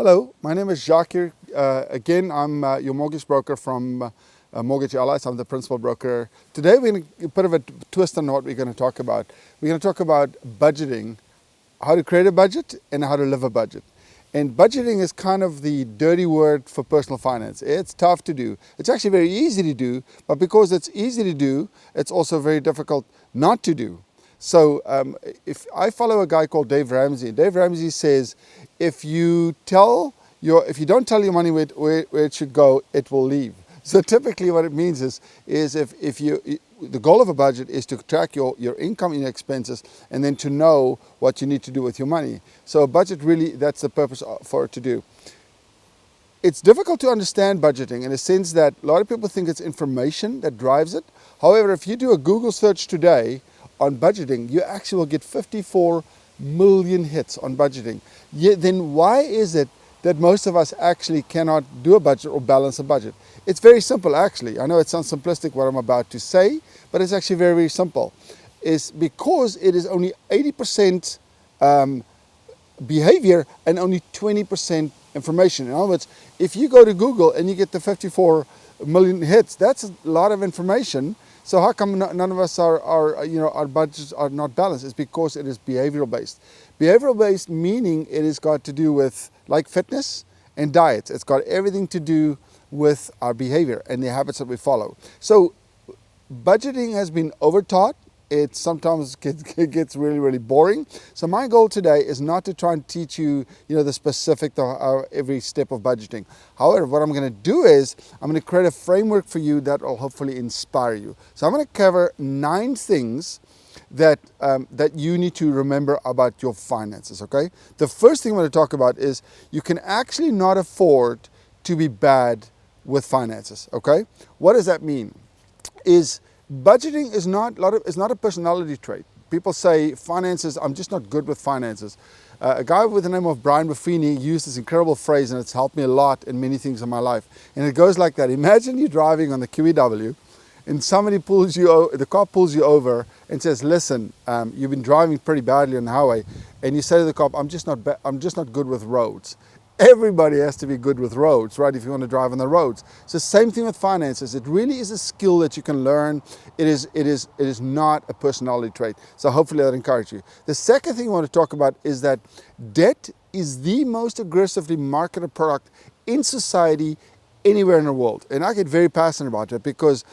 Hello, my name is Jacques here. Again, I'm your mortgage broker from Mortgage Allies. I'm the principal broker. Today we're going to put a twist on what we're going to talk about. We're going to talk about budgeting, how to create a budget and how to live a budget. And budgeting is kind of the dirty word for personal finance. It's tough to do. It's actually very easy to do, but because it's easy to do, it's also very difficult not to do. So if I follow a guy called Dave Ramsey, Dave Ramsey says, if you don't tell your money where it should go, it will leave. So typically what it means is the goal of a budget is to track your income and your expenses and then to know what you need to do with your money. So a budget really, that's the purpose for it to do. It's difficult to understand budgeting in the sense that a lot of people think it's information that drives it. However, if you do a Google search today on budgeting, you actually will get 54 million hits on budgeting. Then why is it that most of us actually cannot do a budget or balance a budget? It's very simple actually. I know it sounds simplistic what I'm about to say, but it's actually very, very simple. It's because it is only 80% behavior and only 20% information. In other words, if you go to Google and you get the 54 million hits, that's a lot of information. So how come none of us our budgets are not balanced? It's because it is behavioral based. Behavioral based meaning it has got to do with like fitness and diet. It's got everything to do with our behavior and the habits that we follow. So budgeting has been overtaught. It sometimes gets really, really boring. So my goal today is not to try and teach you, the specific of every step of budgeting. However, what I'm going to do is I'm going to create a framework for you that will hopefully inspire you. So I'm going to cover 9 things that you need to remember about your finances, okay? The first thing I'm going to talk about is you can actually not afford to be bad with finances, okay? What does that mean? Budgeting is not a personality trait. People say finances, I'm just not good with finances. A guy with the name of Brian Buffini used this incredible phrase and it's helped me a lot in many things in my life. And it goes like that. Imagine you're driving on the QEW and the cop pulls you over and says, listen, you've been driving pretty badly on the highway. And you say to the cop, I'm just not good with roads. Everybody has to be good with roads, right? If you want to drive on the roads. So same thing with finances. It really is a skill that you can learn. It is not a personality trait. So hopefully that encourages you. The second thing I want to talk about is that debt is the most aggressively marketed product in society anywhere in the world. And I get very passionate about it because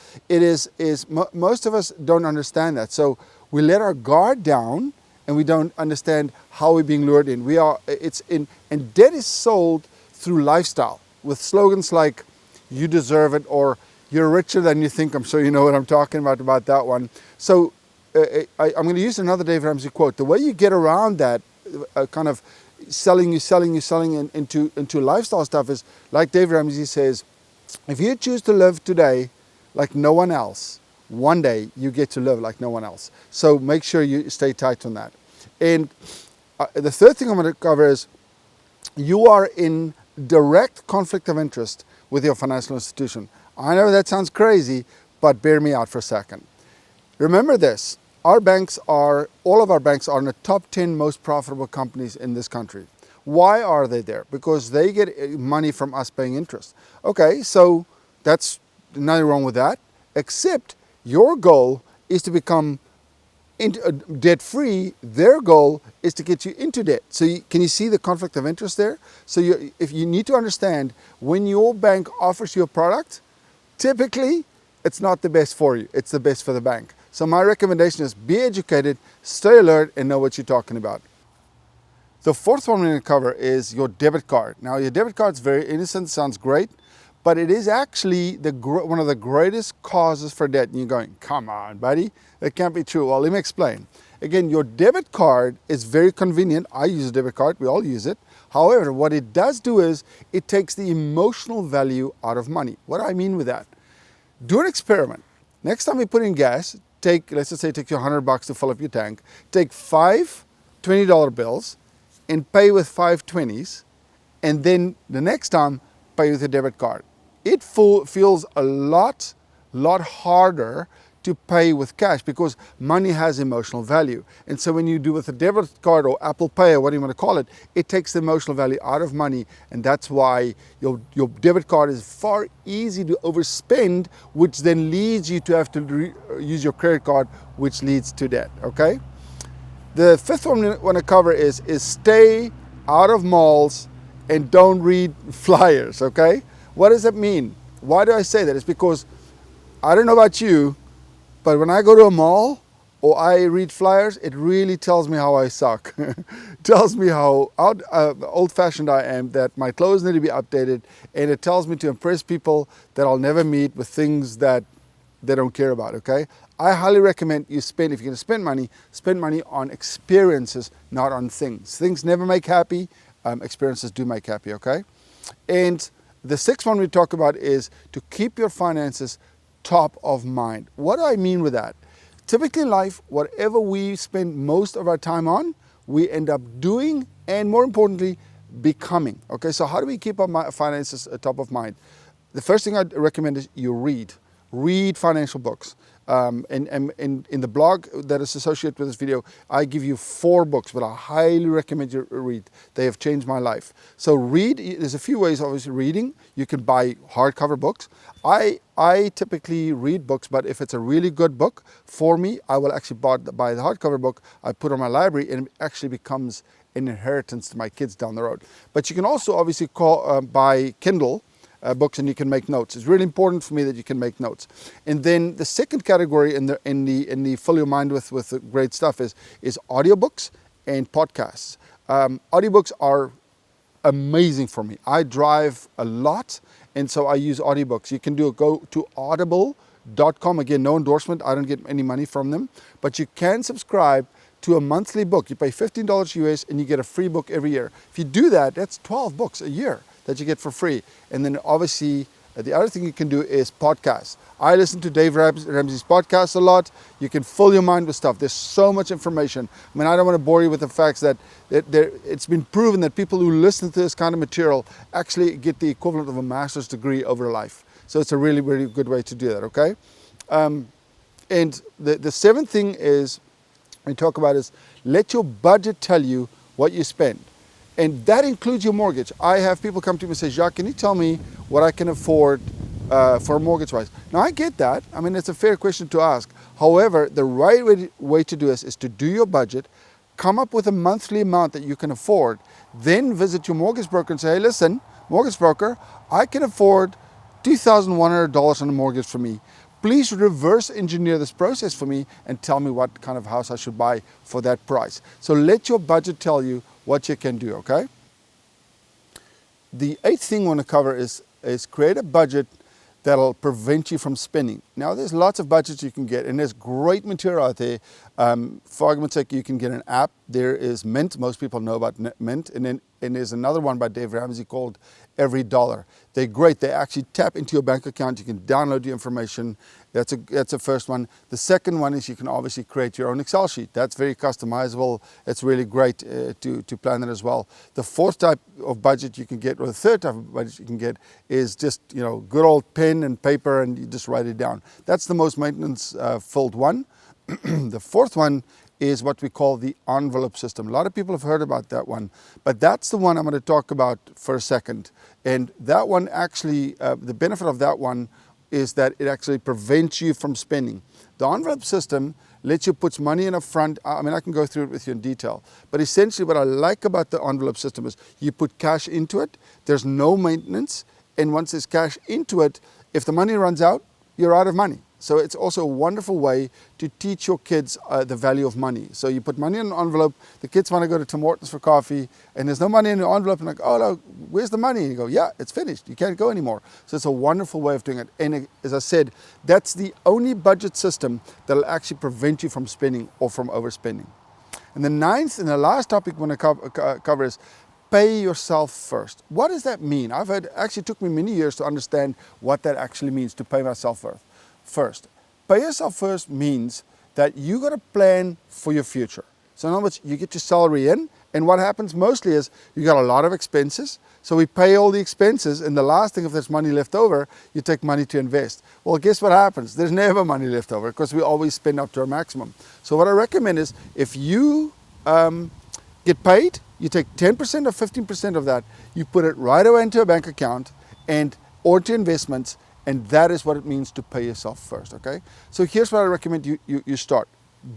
most of us don't understand that. So we let our guard down and we don't understand how we're being lured in. And debt is sold through lifestyle with slogans like, you deserve it, or you're richer than you think. I'm sure you know what I'm talking about that one. So I'm going to use another Dave Ramsey quote. The way you get around that kind of selling into lifestyle stuff is, like Dave Ramsey says, if you choose to live today like no one else, one day you get to live like no one else. So make sure you stay tight on that. And the third thing I'm going to cover is you are in direct conflict of interest with your financial institution. I know that sounds crazy, but bear me out for a second. Remember this, all of our banks are in the top 10 most profitable companies in this country. Why are they there? Because they get money from us paying interest. Okay, so that's nothing wrong with that, except your goal is to become debt-free. Their goal is to get you into debt. So can you see the conflict of interest there? So if you need to understand, when your bank offers you a product, typically it's not the best for you. It's the best for the bank. So my recommendation is be educated, stay alert, and know what you're talking about. The fourth one we're going to cover is your debit card. Now, your debit card is very innocent, sounds great, but it is actually one of the greatest causes for debt. And you're going, come on, buddy, that can't be true. Well, let me explain. Again, your debit card is very convenient. I use a debit card, we all use it. However, what it does do is it takes the emotional value out of money. What do I mean with that? Do an experiment. Next time you put in gas, let's just say it takes you $100 to fill up your tank. Take 5 $20 bills and pay with 5 20s, and then the next time pay with a debit card. It feels a lot harder to pay with cash because money has emotional value. And so when you do with a debit card or Apple Pay or what do you want to call it, it takes the emotional value out of money. And that's why your debit card is far easy to overspend, which then leads you to have to use your credit card, which leads to debt, okay? The fifth one I want to cover is stay out of malls and don't read flyers, okay? What does that mean? Why do I say that? It's because I don't know about you, but when I go to a mall or I read flyers, it really tells me how I suck. It tells me how old-fashioned I am, that my clothes need to be updated, and it tells me to impress people that I'll never meet with things that they don't care about, okay? I highly recommend you spend, if you're gonna spend money on experiences, not on things. Things never make happy, experiences do make happy, okay? And the sixth one we talk about is to keep your finances top of mind. What do I mean with that? Typically in life, whatever we spend most of our time on, we end up doing and more importantly, becoming. Okay, so how do we keep our finances top of mind? The first thing I'd recommend is you read. Read financial books. And in the blog that is associated with this video, I give you 4 books, but I highly recommend you read. They have changed my life. So read, there's a few ways of reading. You can buy hardcover books. I typically read books, but if it's a really good book for me, I will actually buy the hardcover book, I put on my library, and it actually becomes an inheritance to my kids down the road. But you can also obviously buy Kindle books, and you can make notes. It's really important for me that you can make notes. And then the second category in the fill your mind with great stuff is audiobooks and podcasts. Audiobooks are amazing for me. I drive a lot, and so I use audiobooks. You can go to audible.com. Again, no endorsement. I don't get any money from them, but you can subscribe to a monthly book. You pay $15 US and you get a free book every year. If you do that, that's 12 books a year that you get for free. And then obviously the other thing you can do is podcasts. I listen to Dave Ramsey's podcast a lot. You can fill your mind with stuff. There's so much information. I mean, I don't want to bore you with the facts that it's been proven that people who listen to this kind of material actually get the equivalent of a master's degree over a life. So it's a really, really good way to do that, okay? And the seventh thing is, we talk about is let your budget tell you what you spend. And that includes your mortgage. I have people come to me and say, Jacques, can you tell me what I can afford for a mortgage wise? Now I get that. I mean, it's a fair question to ask. However, the right way to do this is to do your budget, come up with a monthly amount that you can afford, then visit your mortgage broker and say, hey, listen, mortgage broker, I can afford $2,100 on a mortgage for me. Please reverse engineer this process for me and tell me what kind of house I should buy for that price. So let your budget tell you what you can do, okay? The eighth thing I want to cover is create a budget that'll prevent you from spending. Now, there's lots of budgets you can get, and there's great material out there. For argument's sake, you can get an app. There is Mint. Most people know about Mint. And there's another one by Dave Ramsey called Every Dollar. They're great. They actually tap into your bank account. You can download the information. That's the first one. The second one is you can obviously create your own Excel sheet. That's very customizable. It's really great to plan it as well. The fourth type of budget you can get, or the third type of budget you can get, is just good old pen and paper, and you just write it down. That's the most maintenance filled one. The fourth one is what we call the envelope system. A lot of people have heard about that one, but that's the one I'm going to talk about for a second. And that one actually, the benefit of that one is that it actually prevents you from spending. The envelope system lets you put money in a front. I mean, I can go through it with you in detail, but essentially what I like about the envelope system is you put cash into it, there's no maintenance, and once there's cash into it, if the money runs out, you're out of money. So it's also a wonderful way to teach your kids the value of money. So you put money in an envelope, the kids want to go to Tim Hortons for coffee, and there's no money in the envelope, and like, oh no, where's the money? And you go, yeah, it's finished, you can't go anymore. So it's a wonderful way of doing it. And as I said, that's the only budget system that'll actually prevent you from spending or from overspending. And the ninth and the last topic I want to cover is pay yourself first. What does that mean? Actually took me many years to understand what that actually means, to pay myself first. Pay yourself first means that you got to plan for your future. So in other words, you get your salary in, And what happens mostly is you got a lot of expenses. So we pay all the expenses, and the last thing, if there's money left over, you take money to invest. Well, guess what happens? There's never money left over because we always spend up to our maximum. So what I recommend is if you get paid, you take 10% or 15% of that, you put it right away into a bank account or to investments, and that is what it means to pay yourself first, okay? So here's what I recommend you start.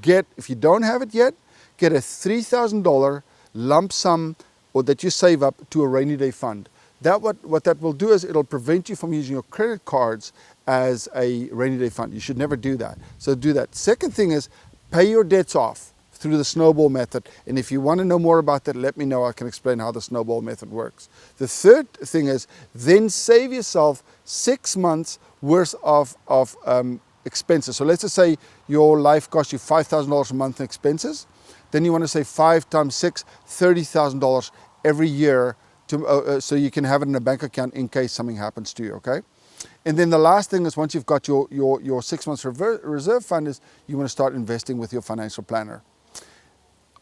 If you don't have it yet, get a $3,000 lump sum or that you save up to a rainy day fund. What that will do is it'll prevent you from using your credit cards as a rainy day fund. You should never do that. So do that. Second thing is pay your debts off through the snowball method. And if you want to know more about that, let me know. I can explain how the snowball method works. The third thing is then save yourself 6 months worth of expenses. So let's just say your life costs you $5,000 a month in expenses. Then you want to say 5 times 6, $30,000 every year so you can have it in a bank account in case something happens to you, okay? And then the last thing is once you've got your 6 months reserve fund is you want to start investing with your financial planner.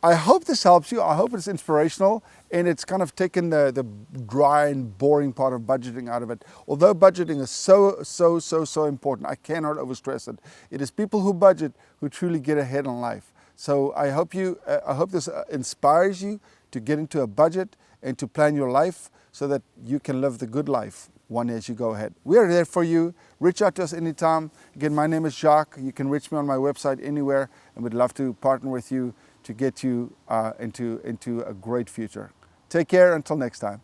I hope this helps you. I hope it's inspirational and it's kind of taken the dry and boring part of budgeting out of it. Although budgeting is so important, I cannot overstress it. It is people who budget who truly get ahead in life. So I hope this inspires you to get into a budget and to plan your life so that you can live the good life one as you go ahead. We are there for you. Reach out to us anytime. Again, my name is Jacques. You can reach me on my website anywhere, and we'd love to partner with you to get you into a great future. Take care until next time.